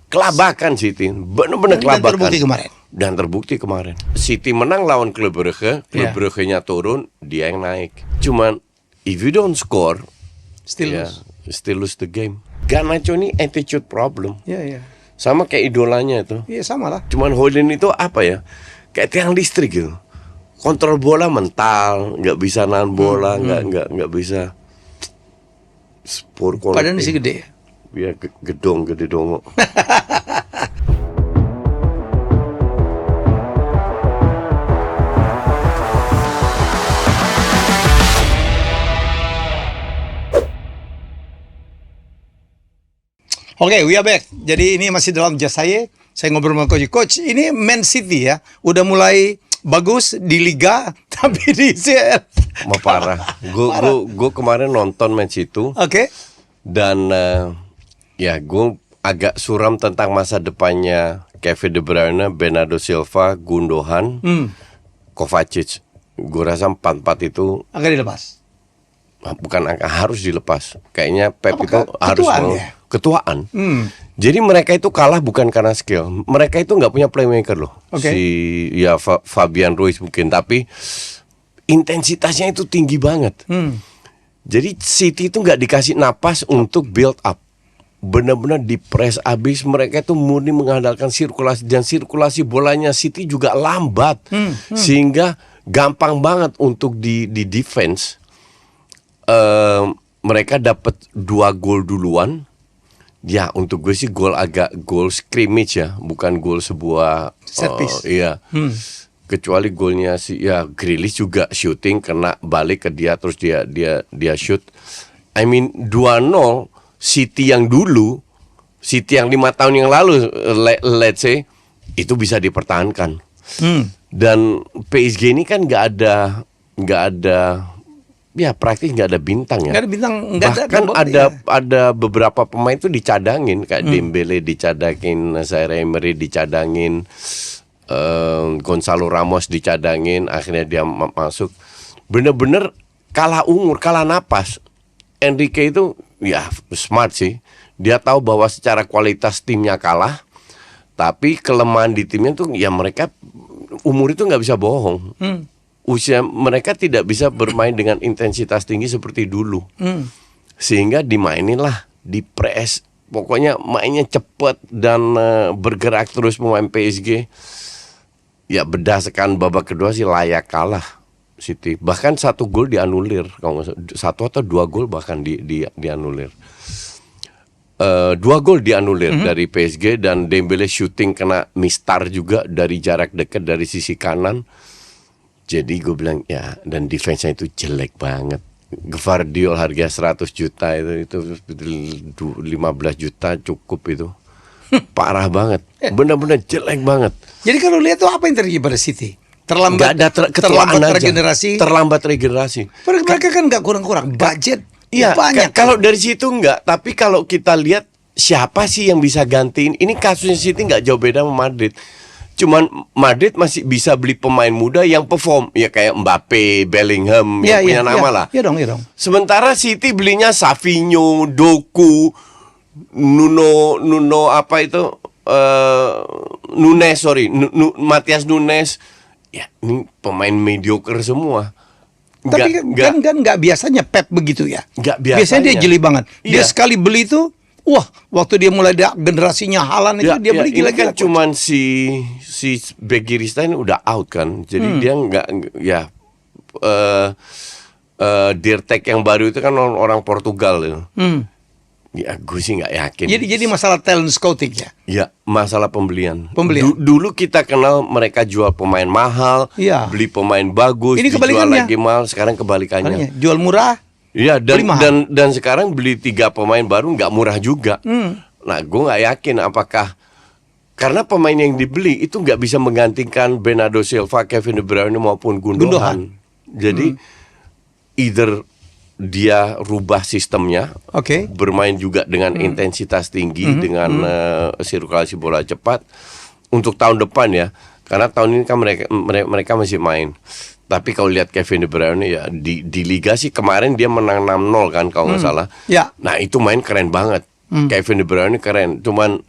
Kelabakan City, benar-benar kelabakan. Dan terbukti kemarin. City menang lawan Club Brugge, Club Brugge-nya turun, dia yang naik. Cuman if you don't score, Still lose the game. Garnacho ini attitude problem. Iya. Sama kayak idolanya itu. Iya, sama lah. Cuman Holding itu apa ya? Kayak tiang listrik gitu. Kontrol bola mental, nggak bisa nahan bola, nggak bisa. Sport quality. Padahal masih gede. Ya gedong gede dongo. Oke, we are back. Jadi ini masih dalam jas saya ngobrol sama Coach. Ini Man City ya, udah mulai bagus di Liga, tapi di CL Parah. Gue kemarin nonton match itu. Oke. Dan ya gue agak suram tentang masa depannya Kevin De Bruyne, Bernardo Silva, Gundogan, Kovacic. Gue rasa 4-4 itu akan dilepas. Bukan harus dilepas. Kayaknya Pep itu harus ketuaan. Jadi mereka itu kalah bukan karena skill. Mereka itu nggak punya playmaker loh. Fabian Ruiz mungkin, tapi intensitasnya itu tinggi banget. Jadi City itu nggak dikasih napas untuk build up. Benar-benar di press abis. Mereka itu murni mengandalkan sirkulasi, dan sirkulasi bolanya City juga lambat, sehingga gampang banget untuk di defense. Mereka dapat 2 gol duluan. Ya, untuk gue sih gol scrimmage ya, bukan gol sebuah set piece. Iya. Kecuali golnya Grealish juga shooting kena balik ke dia, terus dia shoot. I mean 2-0 City yang dulu, City yang 5 tahun yang lalu, let's say itu bisa dipertahankan. Dan PSG ini kan nggak ada ya praktis nggak ada bintang ya. Nggak ada bintang, bahkan ada beberapa pemain tuh dicadangin, kayak Dembele dicadangin, Zaire Emery dicadangin, Gonzalo Ramos dicadangin, akhirnya dia masuk. Bener-bener kalah umur, kalah napas. Enrique itu ya smart sih. Dia tahu bahwa secara kualitas timnya kalah, tapi kelemahan di timnya tuh ya mereka umur itu nggak bisa bohong. Usia mereka tidak bisa bermain dengan intensitas tinggi seperti dulu. Sehingga dimaininlah, di press. Pokoknya mainnya cepat dan bergerak terus pemain PSG. Ya berdasarkan babak kedua sih layak kalah City. Bahkan 1 gol dianulir. Kalau 1 atau 2 gol bahkan dianulir. 2 gol dianulir dari PSG, dan Dembele shooting kena mistar juga dari jarak dekat dari sisi kanan. Jadi gue bilang ya, dan defense-nya itu jelek banget. Gvardiol harga 100 juta itu 15 juta cukup itu. Parah banget. Benar-benar jelek banget. Jadi kalau lihat tuh apa yang terjadi pada City? Terlambat regenerasi. Terlambat regenerasi. Mereka kan nggak kurang-kurang budget. Iya, banyak. Kalau dari situ enggak, tapi kalau kita lihat siapa sih yang bisa gantiin? Ini kasusnya City nggak jauh beda sama Madrid. Cuman Madrid masih bisa beli pemain muda yang perform, ya kayak Mbappe, Bellingham, yang punya nama lah. Iya dong. Sementara City belinya Savinho, Doku, Nuno apa itu, Matias Nunes. Ya, ini pemain mediocre semua. Tapi nggak biasanya Pep begitu ya. Nggak biasanya. Biasanya dia jeli banget. Dia sekali beli itu, wah, waktu dia mulai generasinya Haaland itu dia beli gila-gila. Kan cuman si bek kiri ini udah out kan. Jadi dia nggak ya Dirtek yang baru itu kan orang Portugal ya. Ya gue sih nggak yakin. Jadi masalah talent scouting ya. Ya, masalah pembelian. Dulu kita kenal mereka jual pemain mahal, beli pemain bagus, ini dijual lagi mahal. Sekarang kebalikannya. Jual murah. Iya, dan sekarang beli 3 pemain baru nggak murah juga. Nah, gue nggak yakin apakah karena pemain yang dibeli itu nggak bisa menggantikan Bernardo Silva, Kevin De Bruyne maupun Gundogan. Jadi either dia rubah sistemnya, bermain juga dengan intensitas tinggi, dengan sirkulasi bola cepat untuk tahun depan ya. Karena tahun ini kan mereka masih main. Tapi kalau lihat Kevin De Bruyne ya di Liga sih kemarin dia menang 6-0 kan kalau nggak salah. Ya. Nah itu main keren banget. Kevin De Bruyne keren. Cuman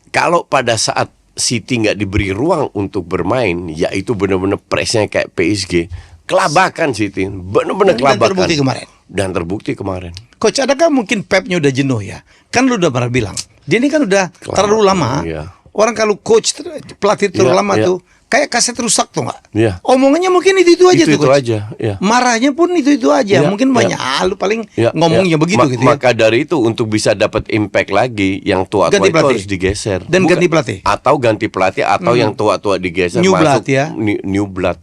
kalau pada saat City nggak diberi ruang untuk bermain, ya itu benar-benar pressnya kayak PSG, kelabakan City, benar-benar Dan kelabakan. terbukti kemarin. Dan terbukti kemarin. Coach, adakah mungkin Pepnya udah jenuh ya? Kan lu udah pernah bilang, dia ini kan udah Kelamaan, terlalu lama. iya. Orang kalau coach pelatih terlalu Iya, lama iya. tuh kayak kaset rusak tuh nggak? Iya. Omongannya mungkin itu aja tuh Itu coach. aja, iya. Marahnya pun itu aja. Iya, Mungkin iya. banyak lu paling Ya, ngomongnya ya. begitu gitu ya. Maka dari itu untuk bisa dapat impact lagi, yang tua-tua Ganti itu pelatih. harus digeser. Dan ganti pelatih. Atau ganti pelatih atau yang tua-tua digeser New blood masuk ya. new blood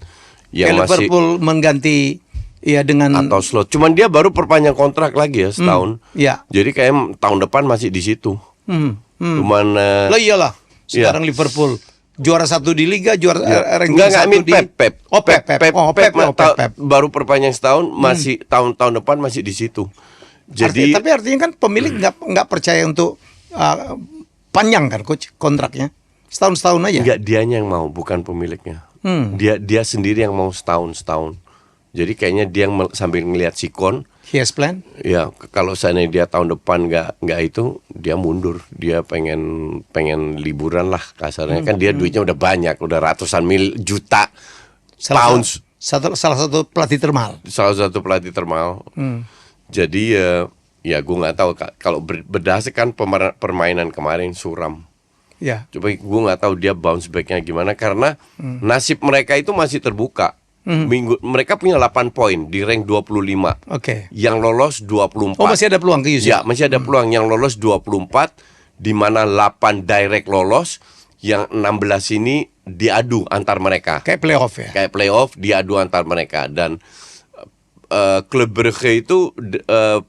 yang Kayak masih Liverpool mengganti ya dengan atau slot. Cuman dia baru perpanjang kontrak lagi ya setahun. ya. Jadi kayak tahun depan masih di situ. Cuman Lah iyalah. Sekarang Liverpool juara 1 di liga, juara ranking enggak 1 di Pep. Oh, Pep. Oh, Pep. Baru perpanjang setahun, masih tahun depan masih di situ. Jadi Tapi artinya kan pemilik nggak percaya untuk panjang kan coach kontraknya. Setahun aja. enggak, dianya yang mau, bukan pemiliknya. Dia sendiri yang mau setahun. Jadi kayaknya dia yang sambil ngelihat sikon. He has plan. Ya, kalau seandainya dia tahun depan nggak itu, dia mundur. Dia pengen liburan lah kasarnya. Kan dia duitnya udah banyak, udah ratusan juta pounds. Salah satu pelatih termahal. Salah satu pelatih termahal. Jadi ya gue nggak tahu kalau berdasarkan permainan kemarin suram. Ya. Coba gue nggak tahu dia bounce backnya gimana karena nasib mereka itu masih terbuka. Mereka punya 8 poin di rank 25. Oke. Yang lolos 24. Oh, masih ada peluang ke UCL. Ya, masih ada peluang. Yang lolos 24, di mana 8 direct lolos, yang 16 ini diadu antar mereka. Kayak playoff ya. Kayak playoff, diadu antar mereka. Dan Club Brugge itu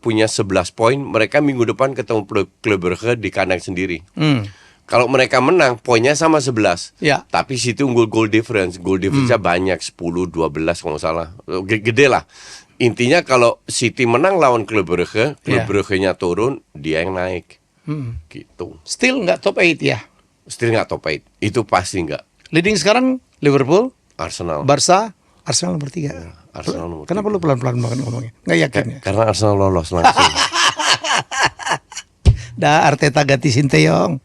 punya 11 poin. Mereka minggu depan ketemu Club Brugge di kandang sendiri. Kalau mereka menang, poinnya sama 11. Ya. Tapi situ unggul goal difference. Goal difference-nya banyak, 10, 12 kalau nggak salah. Gede lah. Intinya kalau City menang lawan Club Brugge, Club Ya. Brugge-nya turun, dia yang naik. Gitu. Still nggak top 8 ya. Still nggak top 8. Itu pasti nggak. Leading sekarang Liverpool, Arsenal. Barca, Arsenal nomor 3. Arsenal nomor Kenapa lu pelan-pelan banget ngomongnya? Nggak yakin ya? Karena Arsenal lolos langsung. Dah Arteta ganti Sinteyong.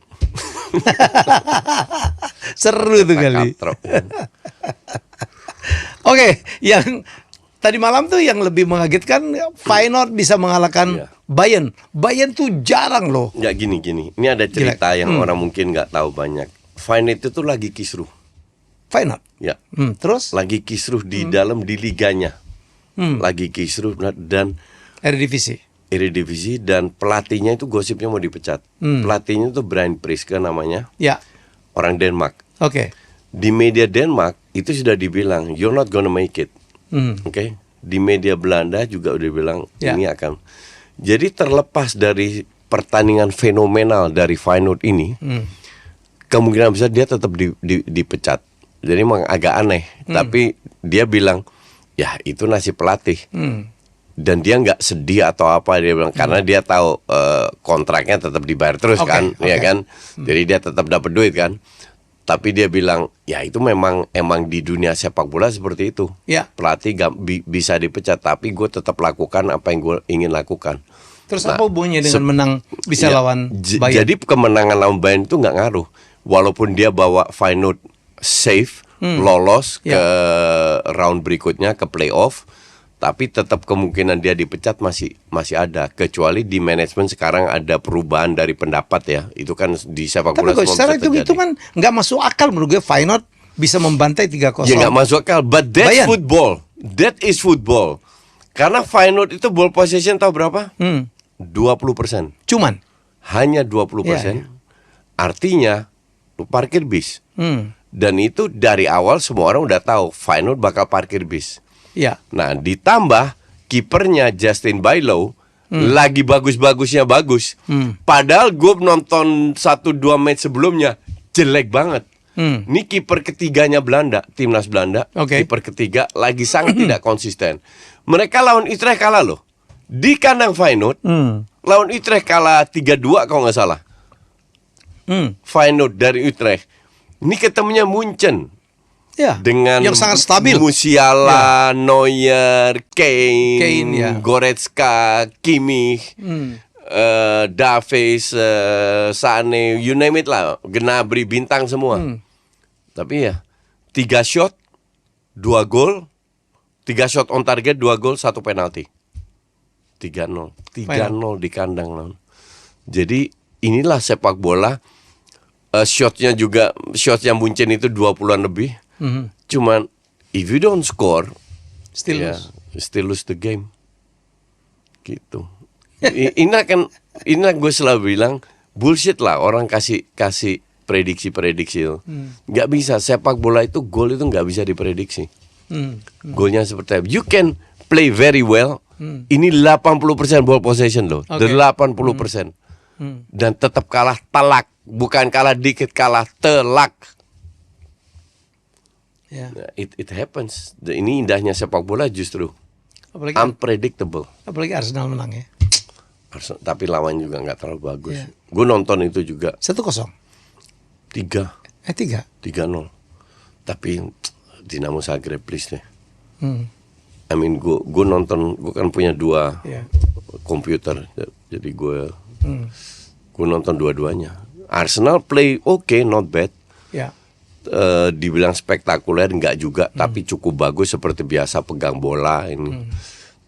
Seru tuh kali. Katrok. Oke, yang tadi malam tuh yang lebih mengagetkan Feyenoord bisa mengalahkan Iya. Bayern. Bayern tuh jarang loh. Nggak gini. Ini ada cerita yang orang mungkin nggak tahu banyak. Feyenoord itu tuh lagi kisruh. Feyenoord. Ya. Terus Lagi kisruh di dalam di liganya. Lagi kisruh dan Eredivisie. dan pelatihnya itu gosipnya mau dipecat. Pelatihnya itu Brian Priske namanya, Ya. orang Denmark. Oke. Di media Denmark itu sudah dibilang you're not gonna make it. Oke. Di media Belanda juga udah bilang Ya. ini akan. Jadi terlepas dari pertandingan fenomenal dari Feyenoord ini, kemungkinan besar dia tetap dipecat. Jadi memang agak aneh. Tapi dia bilang ya itu nasib pelatih. Dan dia nggak sedih atau apa, dia bilang karena dia tahu kontraknya tetap dibayar terus Oke, kan, ya oke. kan. Jadi dia tetap dapat duit kan. Tapi dia bilang ya itu emang di dunia sepak bola seperti itu. Ya. Pelatih bisa dipecat, tapi gue tetap lakukan apa yang gue ingin lakukan. Terus Nah, apa hubungannya dengan menang bisa Ya, lawan Bayern? Jadi kemenangan lawan Bayern itu nggak ngaruh. Walaupun dia bawa Feyenoord safe, lolos Ya. ke round berikutnya ke playoff, tapi tetap kemungkinan dia dipecat masih ada. Kecuali di manajemen sekarang ada perubahan dari pendapat ya. Itu kan di sepak Tapi bola kok semua secara bisa terjadi. hitung-hitungan nggak masuk akal menurut gue Feyenoord bisa membantai 3-0. Ya nggak masuk akal, but that's Bayern. football. That is football. Karena Feyenoord itu ball possession tahu berapa? 20%. Cuman. Hanya 20%. Ya, ya. Artinya lu parkir bis. Hmm. Dan itu dari awal semua orang udah tahu Feyenoord bakal parkir bis. Ya. Nah, ditambah kipernya Justin Bijlow lagi bagus-bagusnya bagus. Padahal gue nonton 1-2 match sebelumnya jelek banget. Ini kiper ketiganya Belanda, timnas Belanda. Oke. Kiper ketiga lagi sangat tidak konsisten. Mereka lawan Utrecht kalah loh. Di kandang Feyenoord, lawan Utrecht kalah 3-2 kalau nggak salah. Feyenoord dari Utrecht. Ini ketemunya Munchen. Ya. Dengan yang sangat stabil. Musiala, Neuer, Kane, Kane, ya. Goretzka, Kimmich, Davies, Sane, you name it lah, Gnabry, bintang semua. Tapi ya 3 shot, 2 gol, 3 shot on target, 2 gol, 1 penalti. 3-0 di kandang lawan. Jadi inilah sepak bola. Shotnya yang Munchen itu 20-an lebih. Cuman if you don't score, Still ya, lose. still lose the game. Gitu. Ini gue selalu bilang bullshit lah orang kasih prediksi itu. Nggak bisa, sepak bola itu gol itu nggak bisa diprediksi. Golnya seperti apa? You can play very well. Ini 80% ball possession loh. Okay. 80%. Dan tetap kalah telak, bukan kalah dikit, kalah telak. Ya. It happens. Ini indahnya sepak bola justru. Apalagi Unpredictable. Arsenal menang ya. Tapi lawan juga nggak terlalu bagus. Yeah. Gue nonton itu juga 1-0. 3-0. 3. Tapi Dinamo Zagreb please deh. Hmm. I mean gue nonton, gue kan punya 2 Yeah. komputer, jadi gue nonton dua-duanya. Arsenal play okay, not bad. Ya. Dibilang spektakuler nggak juga, tapi cukup bagus seperti biasa pegang bola ini.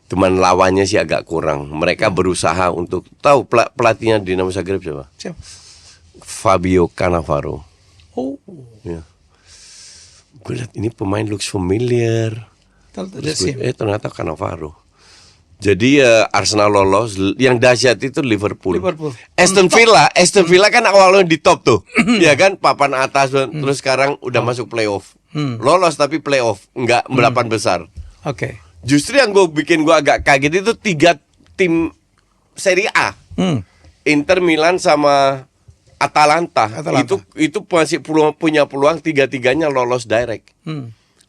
Cuman lawannya sih agak kurang. Mereka berusaha untuk tahu pelatihnya Dinamo Zagreb siapa? Siapa? Fabio Cannavaro. Oh. Ya. Gue lihat ini pemain looks familiar. Terus ternyata Cannavaro. Jadi Arsenal lolos. Yang dahsyat itu Liverpool. Aston Villa kan awalnya di top tuh, ya kan, papan atas. Terus sekarang udah masuk playoff. Lolos tapi playoff, nggak 8 besar. Oke. Justru yang bikin gue agak kaget itu 3 tim Serie A. Inter, Milan sama Atalanta. Itu masih punya peluang 3-3-nya lolos direct.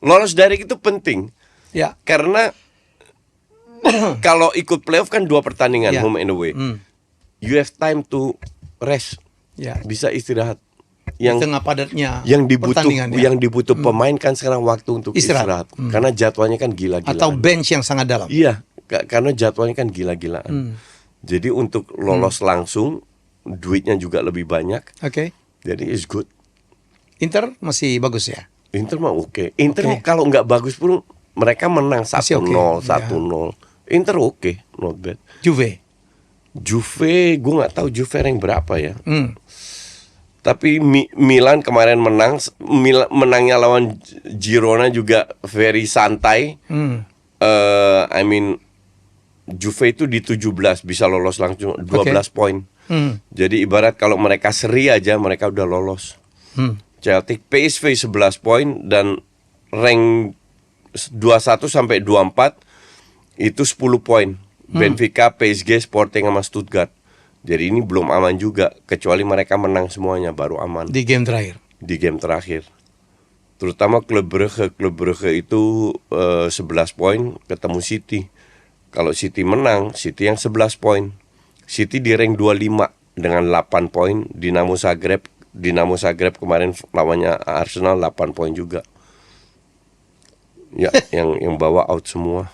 Lolos direct itu penting. Ya. Karena kalau ikut playoff kan 2 pertandingan, Ya. home and away. You have time to rest. Ya. Bisa istirahat. Di tengah padatnya yang dibutuh pertandingan, ya. yang dibutuh pemain kan sekarang waktu untuk istirahat. Karena jadwalnya kan gila-gilaan. Atau bench yang sangat dalam. Iya, karena jadwalnya kan gila-gilaan. Jadi untuk lolos langsung, duitnya juga lebih banyak. Oke. Jadi it's good. Inter masih bagus ya. Inter mah oke. Inter kalau nggak bagus pun mereka menang 1-0, 1-0. Inter oke, not bad. Juve, gue nggak tahu Juve rank berapa ya. Tapi Milan kemarin menangnya lawan Girona juga very santai. I mean Juve itu di 17 bisa lolos langsung 12 poin. Jadi ibarat kalau mereka seri aja mereka udah lolos. Celtic, PSV 11 poin dan rank 21 sampai 24 itu 10 poin. Benfica, PSG, Sporting sama Stuttgart. Jadi ini belum aman juga, kecuali mereka menang semuanya baru aman. di game terakhir. Terutama Club Brugge itu 11 poin ketemu City. Kalau City menang, City yang 11 poin. City di rank 25 dengan 8 poin. Dinamo Zagreb kemarin lawannya Arsenal 8 poin juga. Ya, yang bawa out semua.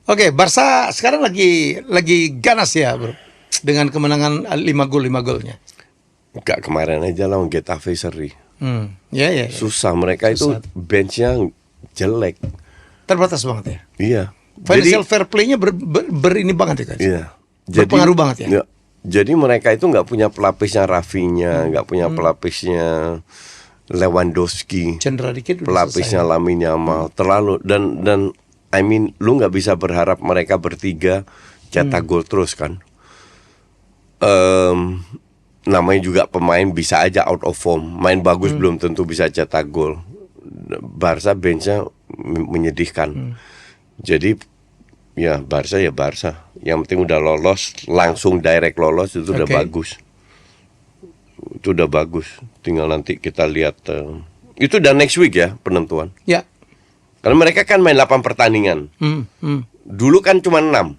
Oke, Barca sekarang lagi ganas ya, bro. Dengan kemenangan 5 golnya. Enggak, kemarin aja lawan Getafe seri. Ya. Susah, mereka itu benchnya jelek. Terbatas banget ya. Iya. Financial fair play-nya ini banget ya, Coach. Iya. Berpengaruh banget ya. Jadi mereka itu nggak punya pelapisnya Rafinha, nggak punya pelapisnya Lewandowski, Chandra dikit udah pelapisnya selesai. Lamine Yamal, terlalu dan I mean lu nggak bisa berharap mereka bertiga cetak gol terus kan. Namanya juga pemain bisa aja out of form, main bagus belum tentu bisa cetak gol. Barca benchnya menyedihkan. Jadi ya Barca, yang penting udah lolos, langsung direct lolos itu udah bagus. Itu udah bagus. Tinggal nanti kita lihat. Itu udah next week ya penentuan. Ya. Karena mereka kan main 8 pertandingan. Dulu kan cuma 6.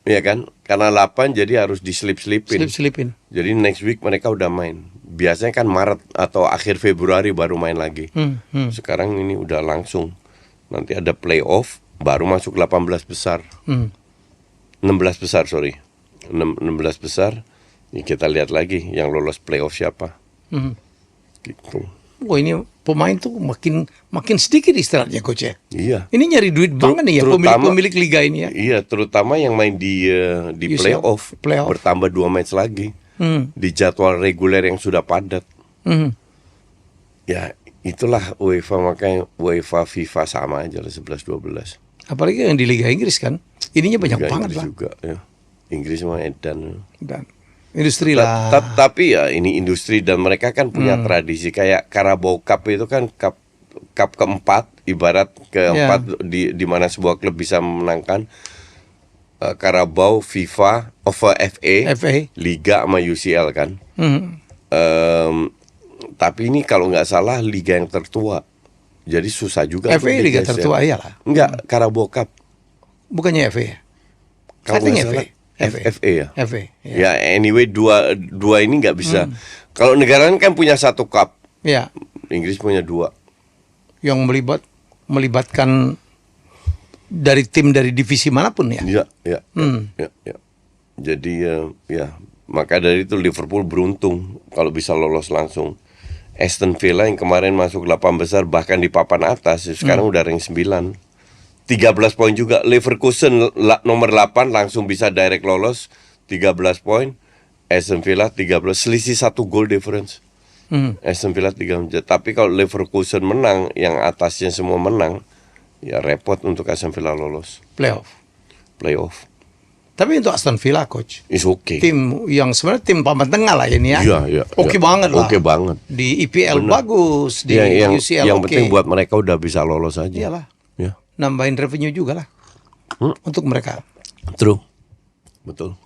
Ya kan? Karena 8 jadi harus diselip-selipin. Jadi next week mereka udah main. Biasanya kan Maret atau akhir Februari baru main lagi. Sekarang ini udah langsung. Nanti ada playoff, baru masuk 18 besar. 16 besar, sorry. 16 besar. Ya, kita lihat lagi yang lolos playoff siapa. Gitu. Wah, ini pemain tuh makin sedikit istirahatnya, coach ya. Iya. Ini nyari duit banget nih ya pemilik liga ini ya. Iya, terutama yang main di UCL, playoff, bertambah 2 match lagi di jadwal reguler yang sudah padat. Ya, itulah UEFA, makanya UEFA FIFA sama aja lah 11-12. Apalagi yang di Liga Inggris kan, ininya banyak Liga banget Inggris lah. juga, ya. Inggris sama edan. Dan industri lah. Tapi ya ini industri dan mereka kan punya tradisi kayak Carabao Cup itu kan cup keempat, ibarat keempat di mana sebuah klub bisa memenangkan Carabao, FIFA, FA, Liga sama UCL kan. Tapi ini kalau nggak salah liga yang tertua, jadi susah juga. FA liga tertua ya lah. Enggak, Carabao Cup. Bukannya FA ya? Kalau nggak salah FA ya. FA. Ya anyway dua ini nggak bisa. Kalau negara kan punya satu cup. Ya. Inggris punya 2. Yang melibatkan dari tim dari divisi manapun ya. Ya. Jadi ya maka dari itu Liverpool beruntung kalau bisa lolos langsung. Aston Villa yang kemarin masuk 8 besar bahkan di papan atas, sekarang udah rank 9. 13 poin juga. Leverkusen nomor 8 langsung bisa direct lolos 13 poin. Aston Villa 13, selisih 1 goal difference. Aston Villa 3. Tapi kalau Leverkusen menang, yang atasnya semua menang, ya repot untuk Aston Villa lolos playoff. Tapi untuk Aston Villa, coach, is okay. Tim yang sebenarnya tim papan tengah lah ini ya. Iya. Oke banget lah. Oke banget. Di IPL bagus, di UCL yang penting buat mereka udah bisa lolos aja. Iyalah. Ya. Nambahin revenue juga lah untuk mereka. True. Betul.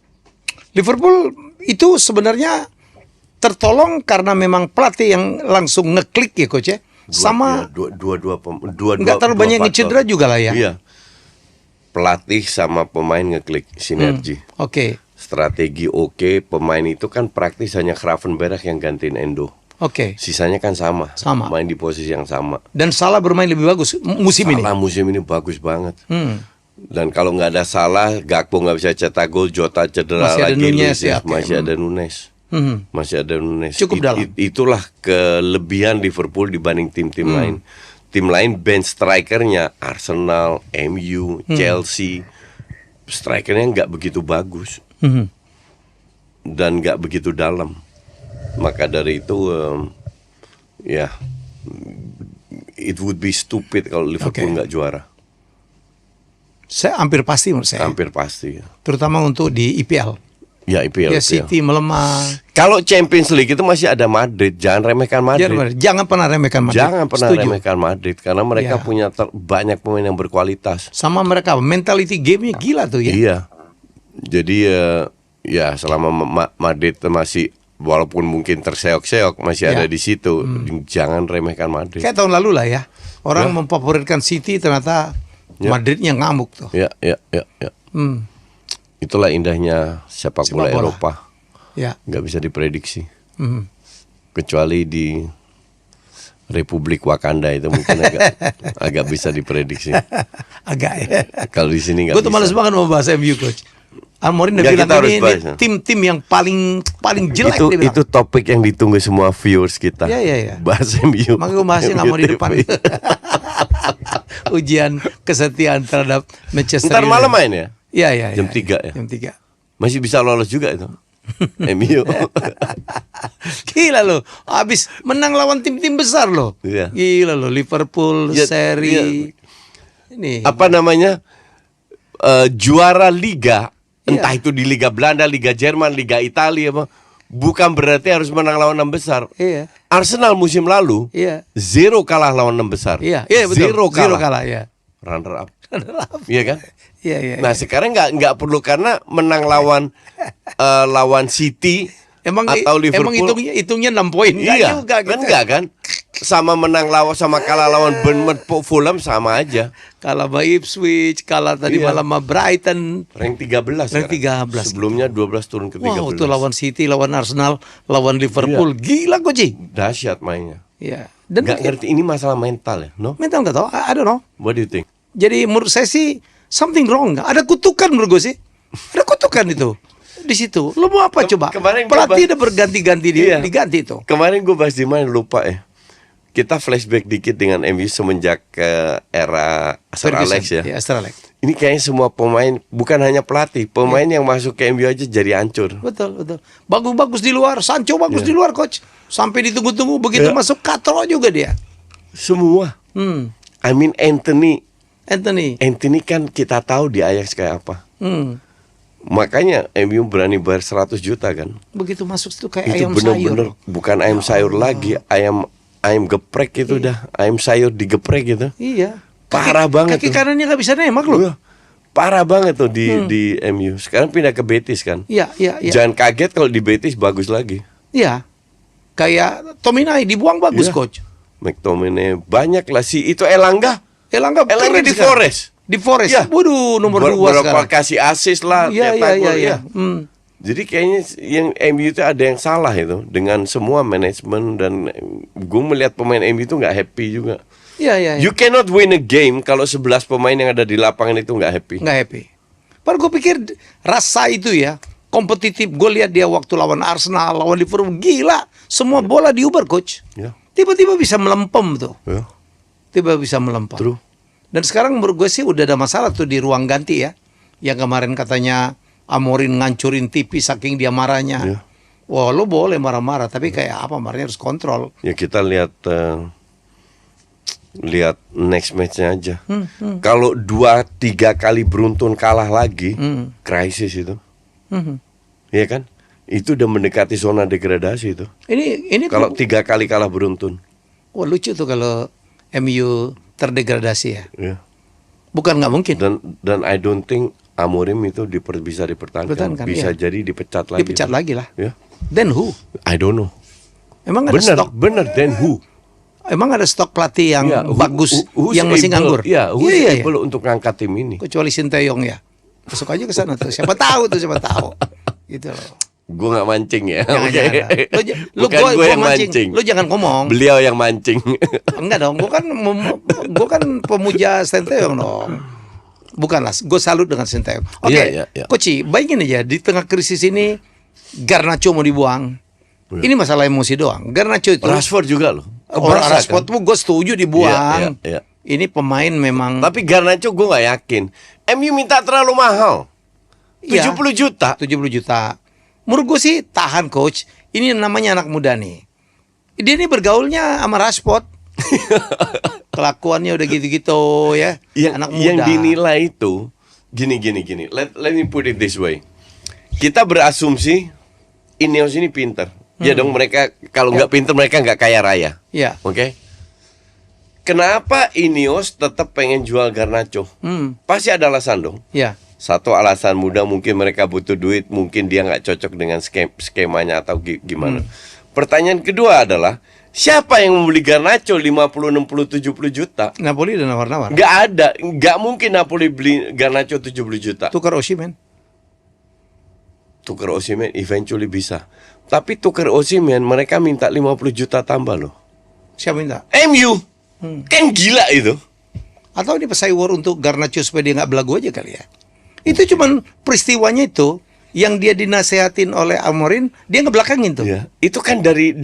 Liverpool itu sebenarnya tertolong karena memang pelatih yang langsung ngeklik ya, coach ya. Nggak terlalu banyak yang cedera juga lah ya. Iya. Pelatih sama pemain ngeklik sinergi. Oke. Strategi oke, pemain itu kan praktis hanya Gravenberch yang gantiin Endo. Oke. Sisanya kan sama. Main di posisi yang sama. Dan Salah bermain lebih bagus musim ini. Salah musim ini bagus banget. Dan kalau nggak ada Salah, Gakpo nggak bisa cetak gol, Jota cedera lagi, masih ada Nunes. Masih ada Nunes. Cukup dalam. Itulah kelebihan Liverpool dibanding tim-tim lain. Tim lain bench strikernya Arsenal, MU, Chelsea, strikernya nggak begitu bagus dan nggak begitu dalam. Maka dari itu, ya, it would be stupid kalau Liverpool nggak juara. Saya hampir pasti menurut saya. Hampir pasti. Ya. Terutama untuk di IPL. Ya IPL. Ya City melemah. Kalau Champions League itu masih ada Madrid, jangan remehkan Madrid. Jangan pernah remehkan Madrid. Jangan pernah remehkan Madrid karena mereka punya banyak pemain yang berkualitas. Sama mereka mentality game-nya gila tuh ya. Iya. Jadi ya selama Madrid masih walaupun mungkin terseok-seok masih ada di situ, jangan remehkan Madrid. Kayak tahun lalu lah ya. Orang memfavoritkan City ternyata Madridnya ngamuk tuh. Ya. Itulah indahnya sepak bola Eropa. Ya. Nggak bisa diprediksi. Kecuali di Republik Wakanda itu mungkin agak bisa diprediksi. Agak ya. Kalau di sini nggak bisa. Gue tuh males banget mau bahas MU, coach. Amorim udah bilang ini tim-tim yang paling jelek. Itu topik yang ditunggu semua viewers kita. Iya. Bahas MU. Makanya gue bahasnya nggak mau di depan. Ujian kesetiaan terhadap Manchester United. Ntar malam main ya? Iya. Jam 3 ya? Jam 3. Masih bisa lolos juga itu. MU. Gila loh. Habis menang lawan tim-tim besar loh. Iya. Gila loh. Liverpool, seri. Ini. Apa namanya? Juara liga. Entah itu di Liga Belanda, Liga Jerman, Liga Italia apa. Bukan berarti harus menang lawan 6 besar. Iya. Arsenal musim lalu 0 kalah lawan 6 besar. Iya betul. 0 kalah ya. Runner up. Iya kan? Iya. Nah, sekarang nggak perlu karena menang lawan City atau Liverpool. Emang hitungnya 6 poin. Iya. Juga, gitu. Enggak kan? Sama kalah lawan Bournemouth, Fulham sama aja. Kalah sama Ipswich, kalah tadi malam sama Brighton. Rank 13. Rank 13. Sebelumnya 12 turun ke 13. Wow, itu lawan City, lawan Arsenal, lawan Liverpool. Gila kok, Ji. Dahsyat mainnya. Iya. Dan nggak ngerti ini masalah mental ya, no? Mental nggak tahu, I don't know. What do you think? Jadi menurut saya sih something wrong. Ada kutukan menurut gue sih. Ada kutukan itu di situ. Lo mau apa coba? kemarin Pelatih udah berganti-ganti Iya. diganti itu. Kemarin gue bahas di mana lupa ya. Kita flashback dikit dengan MU semenjak era Sir Alex ya. Ya, Sir Alex. Ini kayaknya semua pemain, bukan hanya pelatih, pemain yang masuk ke MU aja jadi hancur. Betul, betul. Bagus-bagus di luar, Sancho bagus di luar coach. Sampai ditunggu-tunggu begitu Iya. masuk katro juga dia. Semua. I mean Anthony kan kita tahu di Ajax kayak apa. Makanya MU berani bayar 100 juta kan. Begitu masuk itu kayak Itu ayam bener-bener sayur. bukan ayam sayur lagi, ayam geprek itu dah, ayam sayur digeprek gitu. Iya. Parah banget Kaki tuh. kanannya nggak bisa nembak loh. Wah, parah banget tuh di MU. Sekarang pindah ke Betis kan. Iya, iya, iya. Jangan kaget kalau di Betis bagus lagi. Iya. Kayak Tominay dibuang bagus Iya. coach. McTominay banyak lah si itu Elanga Elanga di sekarang. Forest. Di Forest. Iya. Waduh, nomor 2 Berapa sekarang. kasih assist lah Iya, cetak iya, gol, iya. ya. Jadi kayaknya yang MU itu ada yang salah itu dengan semua manajemen dan gue melihat pemain MU itu nggak happy juga. Iya, iya. You cannot win a game kalau 11 pemain yang ada di lapangan itu nggak happy. Nggak happy. Padahal gue pikir rasa itu ya kompetitif. Gue lihat dia waktu lawan Arsenal, lawan Liverpool, gila. Semua bola diuber coach. Ya. Tiba-tiba bisa melempem tuh. Ya. Tiba bisa melempem. True. Dan sekarang menurut gue sih udah ada masalah tuh di ruang ganti ya. Yang kemarin katanya Amorin ngancurin TV saking dia marahnya. Ya. Wah, lo boleh marah-marah, tapi kayak apa, marahnya harus kontrol. Ya kita lihat next matchnya aja. Kalau 2-3 kali beruntun kalah lagi, krisis itu. Iya kan? Itu udah mendekati zona degradasi itu. Ini Kalau 3 kali kalah beruntun. wah, lucu tuh kalau MU terdegradasi ya. Ya. Bukan nggak mungkin. Dan I don't think Amorim itu bisa dipertahankan. Dipertahankan, Bisa iya. jadi dipecat lagi. Dipecat lagi lah. Ya. Then who? I don't know. Emang ada stok? Bener. Then who? Emang ada stok pelatih yang Ya, bagus who's yang masih able- nganggur? Ya, who's Iya, iya. able untuk ngangkat tim ini? Kecuali Sinteyong ya. Masuk aja ke sana tuh. Siapa tahu. Gitu loh. Gue nggak mancing ya. Jangan, Oke. jangan. Lu Bukan gua gue yang mancing. mancing. Lu jangan ngomong. Beliau yang mancing. Enggak dong. Gua kan pemuja Sinteyong dong. Bukanlah. Gue salut dengan Sinteyong. Oke. Iya, iya. Koci, bayangin aja di tengah krisis ini Garnacho mau dibuang. Ini masalah emosi doang. Garnacho itu Rashford juga loh. orang Keberasa, Rashford kan? tuh gue setuju dibuang. Iya, iya. Ini pemain memang Tapi Garnacho gue nggak yakin. MU minta terlalu mahal. Iya. 70 juta. 70 juta. Menurut gue sih tahan coach. Ini namanya anak muda nih. Dia ini bergaulnya sama Rashford. Kelakuannya udah gitu-gitu ya. Anak muda. Yang dinilai itu gini. Let me put it this way. Kita berasumsi Ineos ini pinter. Ya dong, mereka kalau nggak pinter mereka nggak kaya raya. Iya. Oke. Kenapa Ineos tetap pengen jual Garnacho? Pasti ada alasan dong. Iya. Satu alasan muda, mungkin mereka butuh duit, mungkin dia nggak cocok dengan skemanya atau gimana. Pertanyaan kedua adalah siapa yang membeli Garnacho 50, 60, 70 juta? Napoli udah nawar-nawar. Nggak ada, nggak mungkin Napoli beli Garnacho 70 juta. Tukar Osimhen. Tukar Osimhen eventually bisa. Tapi tukar Osimhen mereka minta 50 juta tambah loh. Siapa minta? MU. Kan gila itu. Atau ini pesaing war untuk Garnacho supaya dia nggak belagu aja kali ya. Itu cuman peristiwanya itu yang dia dinasehatin oleh Amorim, dia ngebelakangin tuh. Ya, itu kan dari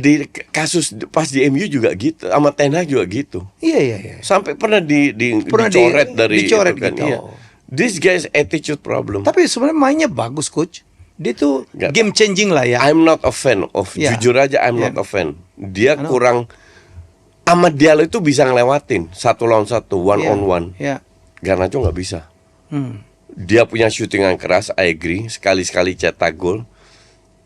kasus pas di MU juga gitu, sama Ten Hag juga gitu. Iya. Sampai pernah Pernah dicoret dari dicoret itu kan. gitu. Iya. This guy's attitude problem. Tapi sebenarnya mainnya bagus coach. Dia tuh Nggak. game changing lah ya. I'm not a fan of, Ya. jujur aja I'm Ya. not a fan. Dia Ano? kurang, Ahmad Diallo itu bisa ngelewatin 1 lawan 1, one Iya, on one. Iya. Garnacho nggak bisa. Hmm. Dia punya shootingan keras, I agree. Sekali-sekali cetak gol.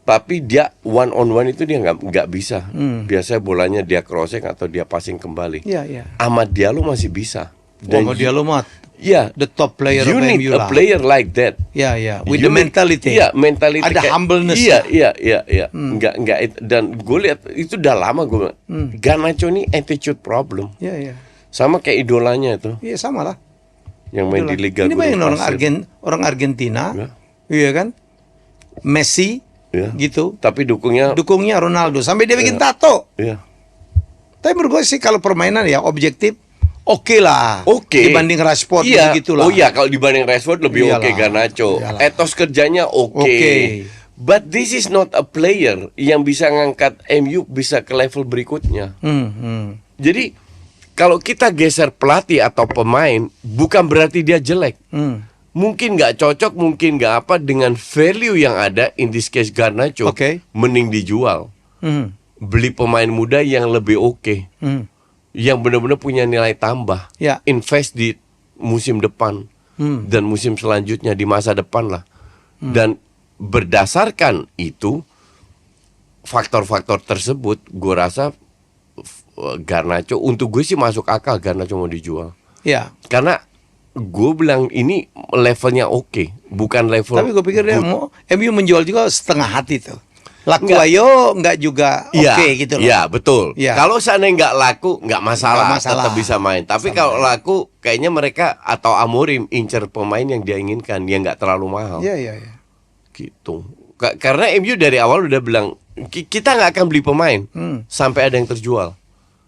Tapi dia one on one itu dia nggak bisa. Biasanya bolanya dia crossing atau dia passing kembali. Iya. Ahmad Diallo masih bisa. Sama dia lo mat. Ya, The top player you of need MU a lah. player like that. Iya. With You the need- mentality. Iya, mentality. Ada kayak- humbleness. Iya. Nggak. Dan gue lihat itu udah lama gue. Garnacho ini attitude problem. Iya. Sama kayak idolanya itu Iya sama lah. yang main di Liga. Ini main Gunung orang Pasir. orang Argentina. Ya. Iya kan? Messi Ya. gitu. Tapi dukungnya. Dukungnya Ronaldo sampai dia bikin tato. Iya. Tapi menurut gue sih kalau permainan ya objektif oke lah. Oke. Dibanding Rashford iya. gitu lah. Oh iya, kalau dibanding Rashford lebih Iyalah, oke Garnacho. iyalah. Etos kerjanya oke. Oke. But this is not a player yang bisa ngangkat MU bisa ke level berikutnya. Jadi kalau kita geser pelatih atau pemain, bukan berarti dia jelek. Mungkin nggak cocok, mungkin nggak apa dengan value yang ada. In this case Garnacho, Oke. mending dijual. Beli pemain muda yang lebih oke, yang benar-benar punya nilai tambah. Ya. Invest di musim depan dan musim selanjutnya di masa depan lah. Dan berdasarkan itu faktor-faktor tersebut, gue rasa Garnacho untuk gue sih masuk akal Garnacho mau dijual. Ya. Karena gue bilang ini levelnya oke, bukan level. Tapi gue pikir dia mau MU menjual juga setengah hati tuh. Laku Nggak. ayo nggak juga oke gitu loh. Iya betul. Iya. Kalau seandainya nggak laku nggak masalah, Nggak masalah. tetap bisa main. Tapi kalau laku, kayaknya mereka atau Amorim incer pemain yang dia inginkan, yang nggak terlalu mahal. Iya. Gitu. Karena MU dari awal udah bilang kita nggak akan beli pemain sampai ada yang terjual.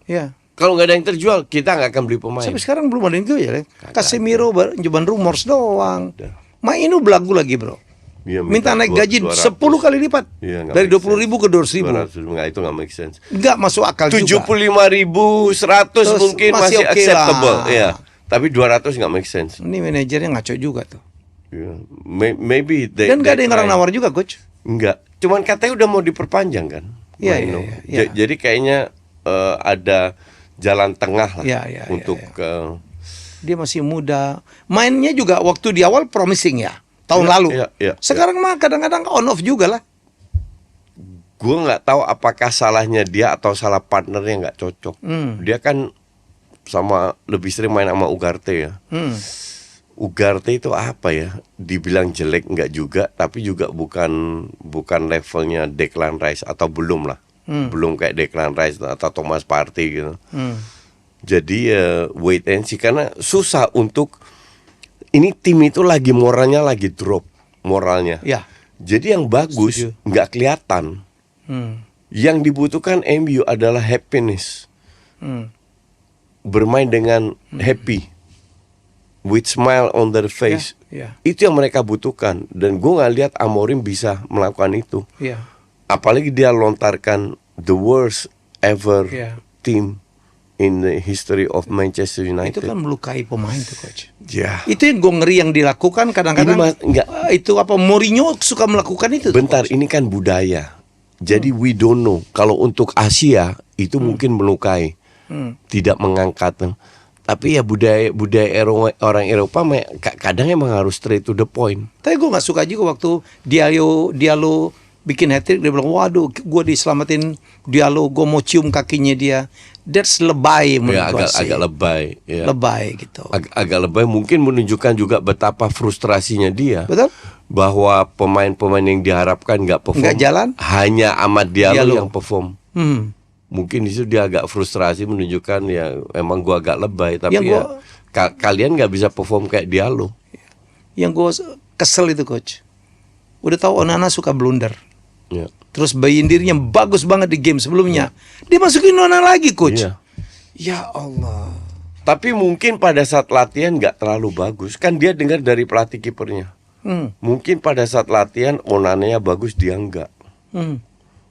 Iya. Kalau nggak ada yang terjual, kita nggak akan beli pemain. Sampai sekarang belum ada yang jual ya. Casemiro cuman rumors doang. Main itu belagu lagi bro. Iya, Minta naik gaji 10 kali lipat. Iya, nggak Dari make 20.000 ke 200.000. 200, nggak, itu nggak make sense. Nggak masuk akal juga. 75.000, 100 Terus mungkin masih masih oke acceptable. lah. Iya. Tapi 200 nggak make sense. Ini manajernya ngaco juga tuh. Yeah. Maybe they, Dan nggak ada yang orang try. nawar juga coach. Enggak. Cuman katanya udah mau diperpanjang kan. Iya, Maino. iya. Jadi kayaknya ada jalan tengah lah Iya, untuk Dia masih muda. Mainnya juga waktu di awal promising ya. Tahun lalu. iya, Sekarang mah kadang-kadang on off juga lah. gue nggak tahu apakah salahnya dia atau salah partnernya nggak cocok. Dia kan lebih sering main sama Ugarte ya. Ugarte itu apa ya? Dibilang jelek nggak juga, tapi juga bukan levelnya Declan Rice atau belum lah. Belum kayak Declan Rice atau Thomas Partey gitu. Jadi wait and see, karena susah untuk ini tim itu lagi moralnya lagi drop moralnya. Ya. Jadi yang bagus nggak kelihatan. Yang dibutuhkan MU adalah happiness. Bermain dengan happy, with smile on their face. Ya. Itu yang mereka butuhkan. Dan gue nggak lihat Amorim bisa melakukan itu. Ya. Apalagi dia lontarkan the worst ever Ya. team in the history of Manchester United. Itu kan melukai pemain tuh coach. Ya. Itu yang gue ngeri yang dilakukan kadang-kadang. Itu apa Mourinho suka melakukan itu. Bentar, coach. ini kan budaya. Jadi we don't know. Kalau untuk Asia itu mungkin melukai, tidak mengangkat. Tapi ya budaya orang Eropa kadang emang harus straight to the point. Tapi gue nggak suka juga waktu Diallo bikin hat-trick, dia bilang waduh gue diselamatin Diallo, gue mau cium kakinya dia. That's lebay menurut gue sih. Agak lebay. Ya. Lebay gitu. Agak lebay, mungkin menunjukkan juga betapa frustrasinya dia. Betul. Bahwa pemain-pemain yang diharapkan nggak perform. Nggak jalan. Hanya Amad Diallo Diallo yang perform. Mungkin di situ dia agak frustrasi, menunjukkan ya emang gua agak lebay, tapi Yang kalian nggak bisa perform kayak Diallo. Yang gue kesel itu coach. Udah tahu Onana suka blunder. Ya. Terus bayin dirinya bagus banget di game sebelumnya. Dia masukin Onana lagi coach. Iya. Ya Allah. Tapi mungkin pada saat latihan nggak terlalu bagus. Kan dia dengar dari pelatih kipernya. Mungkin pada saat latihan Onananya bagus, dia enggak.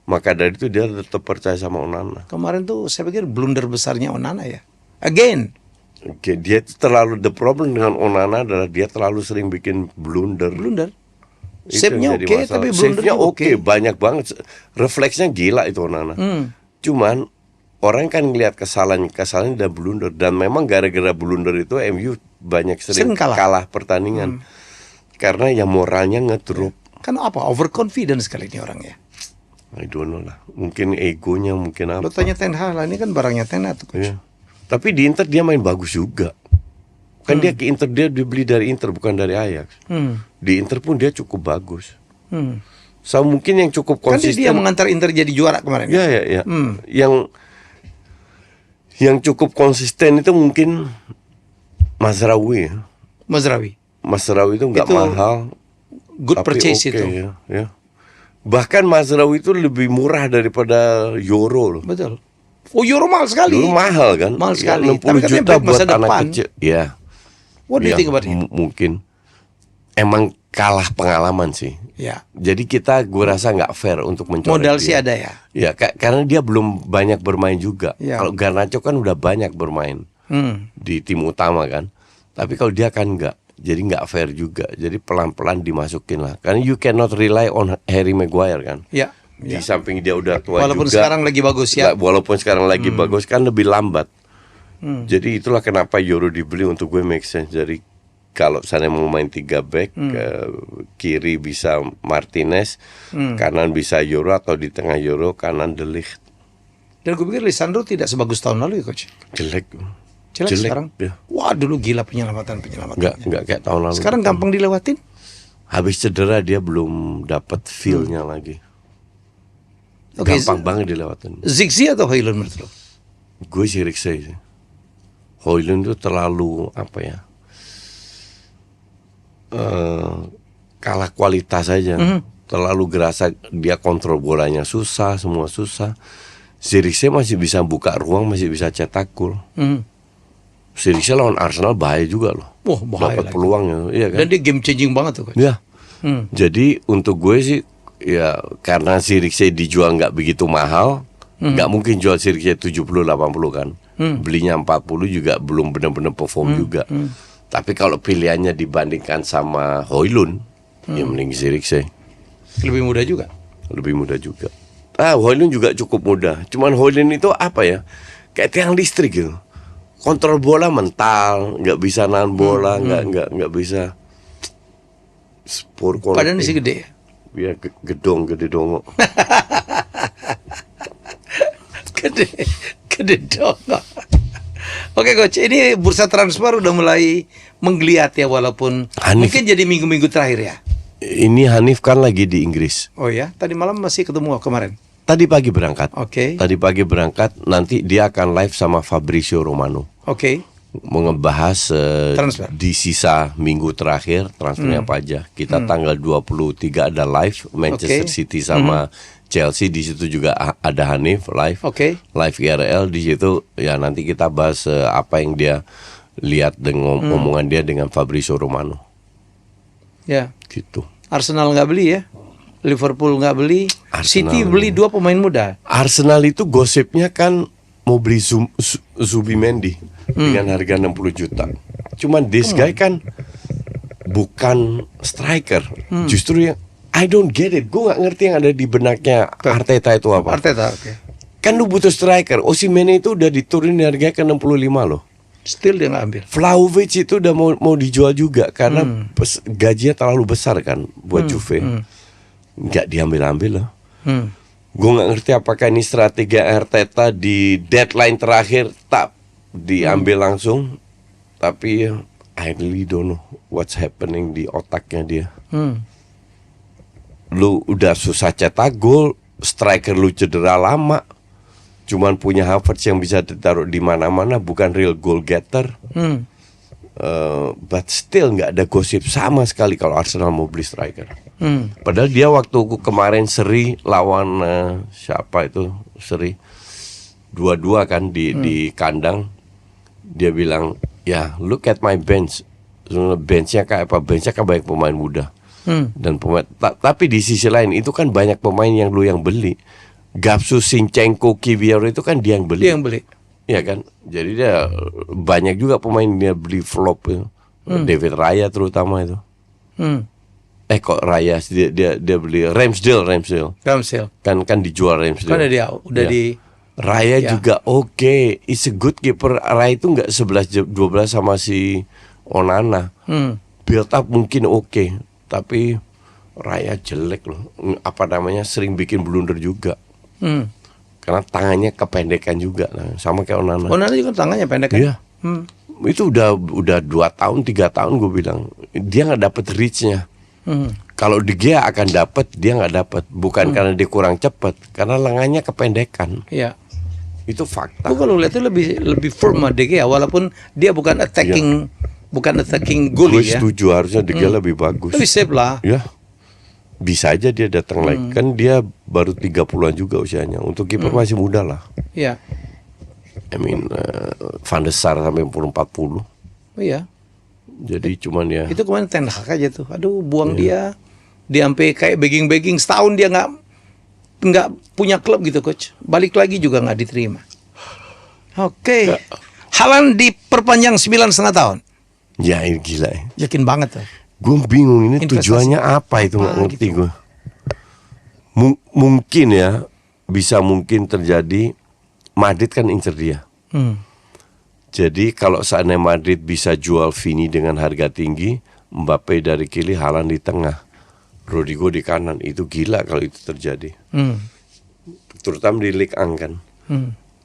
Maka dari itu dia tetap percaya sama Onana. Kemarin tuh saya pikir blunder besarnya Onana ya. Again. Oke, dia itu terlalu, the problem dengan Onana adalah dia terlalu sering bikin blunder. Itu Save-nya yang jadi oke, masalah. tapi blundernya Save-nya oke. oke, banyak banget. Refleksnya gila itu Onana. Cuman orang kan ngelihat kesalahan dan blunder, dan memang gara-gara blunder itu MU banyak sering kalah pertandingan. Karena ya moralnya ngedrop. Kan apa? Overconfident sekali ini orangnya. I don't know lah. Mungkin egonya, mungkin apa. Lo tanya Ten Hag lah, ini kan barangnya Ten Hag tuh coach. Iya. Tapi di Inter dia main bagus juga. Kan dia ke Inter, dia dibeli dari Inter bukan dari Ajax. Di Inter pun dia cukup bagus. So mungkin yang cukup Kan konsisten. dia mengantar Inter jadi juara kemarin. Ya. Yang cukup konsisten itu mungkin Mazraoui. Mazraoui itu nggak mahal. Good tapi purchase oke, itu. Ya. Bahkan Mazraoui itu lebih murah daripada Euro loh. Betul. Oh, Euro mahal sekali. Dulu mahal kan? Mahal Ya, sekali. 60 Tapi katanya juta back buat masa anak depan. kecil. Ya. What do you Ya, think about it? mungkin emang kalah pengalaman sih. Ya. Jadi gue rasa nggak fair untuk mencoret Modal dia. sih ada ya. Ya, karena dia belum banyak bermain juga. Ya. Kalau Garnacho kan udah banyak bermain di tim utama kan. Tapi kalau dia kan nggak, jadi nggak fair juga. Jadi pelan-pelan dimasukin lah. Karena you cannot rely on Harry Maguire kan. Ya. Di samping dia udah tua Walaupun juga. sekarang lagi bagus ya. Walaupun sekarang lagi bagus kan lebih lambat. Jadi itulah kenapa Euro dibeli, untuk gue make sense. Jadi kalau saya mau main 3 back, kiri bisa Martinez, kanan bisa Euro, atau di tengah Euro kanan De Ligt. Dan gue pikir Lisandro tidak sebagus tahun lalu ya, Coach. Jelek Sekarang. ya. Wah, dulu gila penyelamatan. Nggak kayak tahun lalu. Sekarang gampang dilewatin. Habis cedera dia belum dapat feel-nya lagi. Oke, Gampang banget dilewatin. Zigzi atau Højlund menurut lo? Gue sih Rikse sih. Højlund itu terlalu apa ya? Kalah kualitas aja. Terlalu gerasa, dia kontrol bolanya susah, semua susah. Zirkzee masih bisa buka ruang, masih bisa cetak gol. Zirkzee lawan Arsenal bahaya juga loh. Wah, bahaya dapat lagi. peluangnya, iya kan? Dan dia game changing banget tuh, Coach. Ya. Jadi untuk gue sih, ya karena Zirkzee dijual nggak begitu mahal, nggak mungkin jual Zirkzee 70-80 kan. Belinya 40 juga belum benar-benar perform juga. Tapi kalau pilihannya dibandingkan sama Højlund, ya mending Zirkzee. Lebih mudah juga. Lebih mudah juga. Højlund juga cukup mudah. Cuman Højlund itu apa ya? Kayak tiang listrik gitu. Kontrol bola mental, nggak bisa nahan bola, nggak bisa. Sport quality. Padahal sih gede. Ya gede dongo. Gede dong. Oke, Coach, ini bursa transfer udah mulai menggeliat ya, walaupun Hanif. mungkin jadi minggu-minggu terakhir ya. Ini Hanif kan lagi di Inggris. Oh ya, tadi malam masih ketemu kemarin. Tadi pagi berangkat. Oke. Tadi pagi berangkat, nanti dia akan live sama Fabrizio Romano. Oke. Mau ngebahas Transfer. di sisa minggu terakhir transfernya apa aja. Kita tanggal 23 ada live Manchester Oke. City sama Chelsea, di situ juga ada Hanif live. Oke. Live IRL di situ ya, nanti kita bahas apa yang dia lihat dengan omongan dia dengan Fabrizio Romano. Ya. Gitu. Arsenal nggak beli ya. Liverpool nggak beli. Arsenal. City beli 2 pemain muda. Arsenal itu gosipnya kan mau beli Zubimendi dengan harga 60 juta. Cuman this guy kan bukan striker. Justru yang I don't get it. Gue nggak ngerti yang ada di benaknya Arteta itu apa. Arteta, oke. Kan lu butuh striker. Osimhen itu udah diturunin harganya ke 65 loh. Still dia nggak ambil. Vlahovic itu udah mau dijual juga karena gajinya terlalu besar kan buat Juve. Nggak diambil-ambil loh. Gue nggak ngerti apakah ini strategi Arteta di deadline terakhir tak diambil langsung. Tapi I really don't know what's happening di otaknya dia. Lu udah susah cetak gol, striker lu cedera lama, cuman punya Havertz yang bisa ditaruh di mana-mana, bukan real goal getter. But still nggak ada gosip sama sekali kalau Arsenal mau beli striker. Padahal dia waktu kemarin seri lawan siapa itu, seri 2-2 kan di kandang, dia bilang ya look at my bench. Benchnya kayak apa? Benchnya kan banyak pemain muda. Dan pemain, tapi di sisi lain itu kan banyak pemain yang lu yang beli. Gapsu, Zinchenko, Kiwior itu kan dia yang beli. Dia yang beli. Iya kan, jadi dia banyak juga pemain dia beli flop itu. David Raya terutama itu. Kok Raya dia beli Ramsdale. Kan dijual Ramsdale. Kan dia udah Ya. di Raya Ya. juga oke. It's a good keeper. Raya itu nggak 11-12 sama si Onana. Build up mungkin oke, tapi Raya jelek loh. Apa namanya, sering bikin blunder juga. Karena tangannya kependekan juga, sama kayak Onana. Onana juga tangannya pendek kan? Iya. Itu udah 2 tahun 3 tahun gue bilang dia nggak dapet reach-nya. Kalau De Gea akan dapet, dia nggak dapet. Bukan karena dia kurang cepat, karena lengannya kependekan. Iya. Itu fakta. Gue kalau lihatnya lebih firm De Gea, walaupun dia bukan attacking Gue goalie ya. setuju, harusnya De Gea lebih bagus. Lebih safe lah. Ya, bisa aja dia datang lagi. Kan dia baru 30-an juga usianya. Untuk kiper masih muda lah. Iya. Van der Sar sampai umur 40. Oh iya. Jadi cuman ya. Itu kemarin Ten Hag aja tuh. Aduh, buang dia. Dia sampai kayak begging-begging setahun dia nggak punya klub gitu, coach. Balik lagi juga nggak diterima. Oke. Haaland diperpanjang 9,5 tahun. Ya ini gila ya. Yakin banget tuh. Gue bingung ini Investasi tujuannya apa itu, nggak ngerti gitu. gue. Mungkin ya, bisa mungkin terjadi Madrid kan incer dia. Jadi kalau seandainya Madrid bisa jual Vini dengan harga tinggi, Mbappe dari kiri, Haaland di tengah, Rodrigo di kanan, itu gila kalau itu terjadi. Terutama di Ligue 1 kan.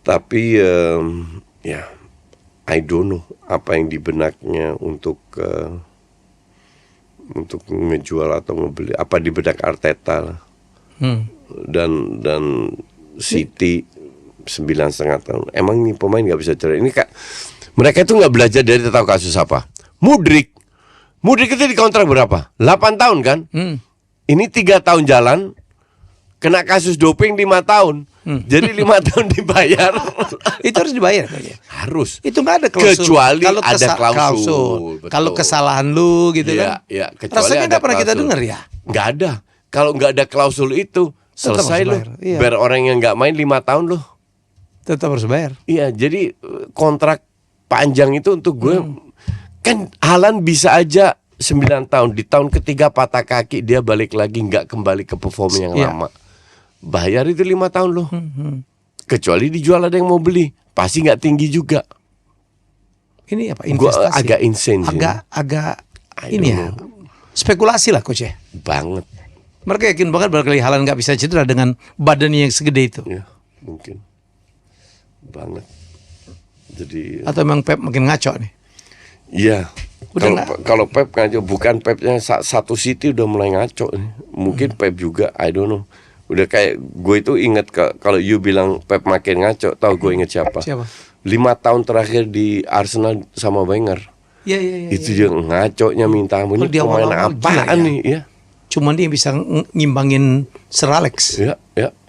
Tapi ya I don't know apa yang di benaknya untuk ngejual atau ngebeli, apa di benak Arteta lah. Dan City 9,5 tahun. Emang nih pemain nggak bisa cerai. Ini kak, mereka itu nggak belajar dari tahu kasus apa. Mudrik itu dikontrak berapa? 8 tahun kan? Ini 3 tahun jalan, kena kasus doping 5 tahun. Jadi 5 tahun dibayar. Itu harus dibayar kan ya? Harus. Itu nggak ada klausul. Kecuali ada klausul. Betul. Kalau kesalahan lu gitu kan. Iya, Rasanya nggak pernah kita dengar ya. Nggak ada. Kalau nggak ada klausul itu, selesai loh. Iya. Biar orang yang nggak main 5 tahun loh. Tetap harus bayar. Iya, jadi kontrak panjang itu untuk gue. Kan Haaland bisa aja 9 tahun. Di tahun ketiga patah kaki, dia balik lagi nggak kembali ke performa yang lama. Bayar itu 5 tahun loh. Kecuali dijual ada yang mau beli, pasti nggak tinggi juga. Ini apa? Gue Investasi. agak insane sih. Agak I ini don't ya. know. Spekulasi lah coach ya. Banget. Mereka yakin banget barangkali Haaland nggak bisa cedera dengan badannya yang segede itu. Ya, mungkin. Banget. Jadi Atau memang Pep makin ngaco nih. iya. Udah Kalau Pep ngaco, bukan Pepnya satu City udah mulai ngaco nih. Mungkin Pep juga, I don't know. Udah kayak gue itu inget kalau you bilang Pep makin ngaco, tahu gue inget siapa? 5 tahun terakhir di Arsenal sama Wenger. Iya, iya. Itu dia ngaconya minta ampun. Ini Kalau di pemain awal-awal apaan gila, nih? Ya. Cuman dia bisa ngimbangin Sir Alex. Ya.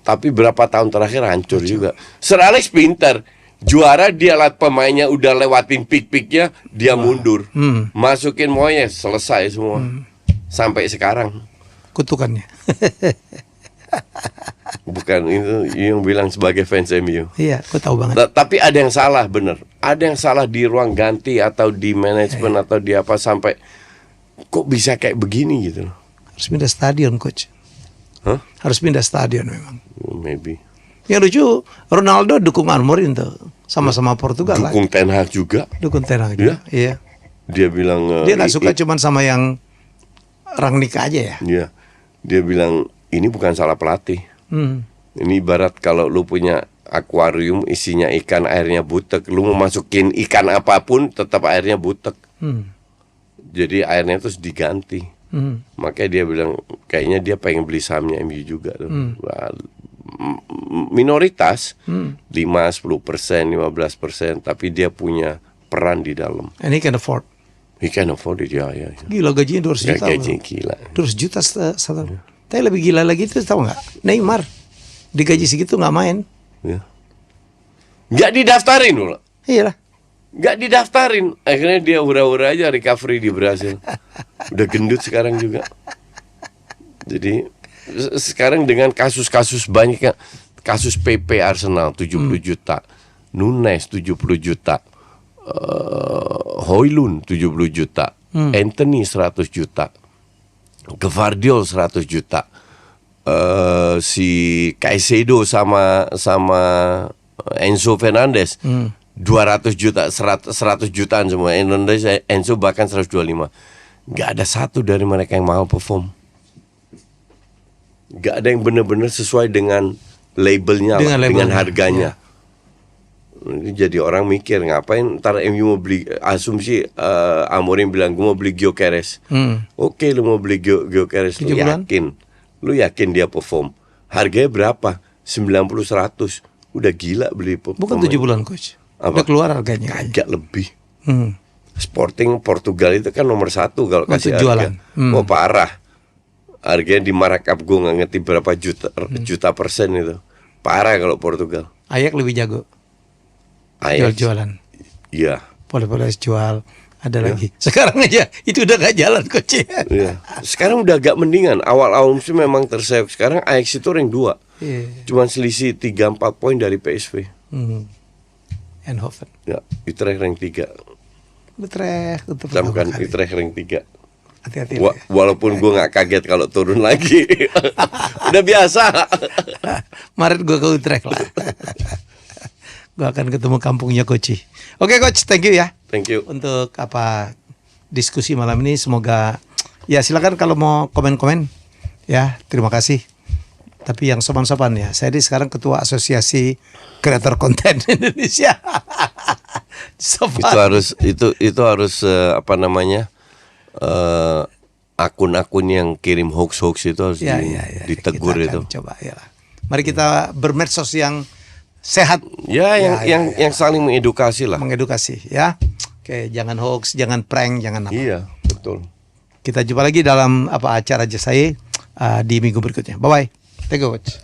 Tapi berapa tahun terakhir hancur juga. Sir Alex pintar. Juara dia lihat pemainnya udah lewatin peak-peaknya, dia mundur. Masukin Moyes, selesai semua. Sampai sekarang. Kutukannya. Bukan itu yang bilang sebagai fans MU. Iya, aku tahu banget. Tapi ada yang salah, bener. Ada yang salah di ruang ganti atau di manajemen atau di apa sampai kok bisa kayak begini gitu loh. Harus pindah stadion, coach. Hah? Harus pindah stadion memang. Maybe. Yang lucu, Ronaldo dukung Amorim tuh, sama-sama Portugal lah. Dukung Ten Hag juga. Dukung Ten Hag juga. Iya. Dia bilang Dia nggak suka cuman sama yang Rangnick aja ya. Iya. Dia bilang ini bukan salah pelatih. Ini ibarat kalau lu punya akuarium isinya ikan, airnya butek, lu mau masukin ikan apapun tetap airnya butek. Jadi airnya terus diganti. Makanya dia bilang kayaknya dia pengen beli sahamnya MU juga tuh. Minoritas 5-10%, 15%, tapi dia punya peran di dalam. And he can afford. He can afford it, ya. Gila gajinya 200 juta. Gaji gila. 200 juta satu. Tapi lebih gila lagi itu tahu nggak? Neymar digaji segitu nggak main. Ya. Nggak didaftarin loh. Iya lah. Nggak didaftarin. Akhirnya dia hura-hura aja recovery di Brasil. Udah gendut sekarang juga. Jadi sekarang dengan kasus-kasus banyak, kasus PP Arsenal 70 juta, Nunes 70 juta, Højlund 70 juta, Anthony 100 juta, Gvardiol 100 juta, si Caicedo sama Enzo Fernandez 200 juta, 100 jutaan semua. Indonesia Enzo bahkan 125. Gak ada satu dari mereka yang mau perform. Gak ada yang benar-benar sesuai dengan labelnya, dengan harganya. Ini jadi orang mikir ngapain ntar MU mau beli, asumsi Amorim bilang gue mau beli Gyökeres. Oke, lu mau beli Gyökeres, lu yakin dia perform. Harganya berapa? 90-100. Udah gila beli pemain. Bukan 7 bulan coach. Udah keluar harganya. Agak lebih. Sporting Portugal itu kan nomor 1 kalau kasih jualan. harga. Oh parah. Harganya di markup gue nggak ngerti berapa juta persen itu. Parah kalau Portugal. Ayak lebih jago. Ajax. Jual-jualan. Iya. Boleh-boleh jual. Ada lagi. Sekarang aja itu udah gak jalan coach. Iya. Sekarang udah agak mendingan. Awal-awal musim memang terseok. Sekarang Ajax itu rank 2. Iya. Cuman selisih 3-4 poin dari PSV. Eindhoven. Ya, Utrecht rank 3. Utrecht untuk Bukan pertama kali. Utrecht rank 3. Hati-hati. Walaupun gue nggak kaget kalau turun lagi. Udah biasa. Maret gue ke Utrecht lah. Gue akan ketemu kampungnya Coach. Oke Coach, thank you ya. Thank you. Untuk diskusi malam ini. Semoga ya silakan kalau mau komen-komen ya. Terima kasih. Tapi yang sopan-sopan ya. Saya ini sekarang ketua Asosiasi Kreator Konten Indonesia. Sopan. Itu harus apa namanya? Akun-akun yang kirim hoax itu harus ditegur kita itu. akan coba ya. Mari kita bermedsos yang sehat. Ya, yang saling mengedukasi lah. Mengedukasi ya. Oke, jangan hoax, jangan prank, jangan apa. Iya, betul. Kita jumpa lagi dalam acara Jasai di minggu berikutnya. Bye bye. Thank you coach.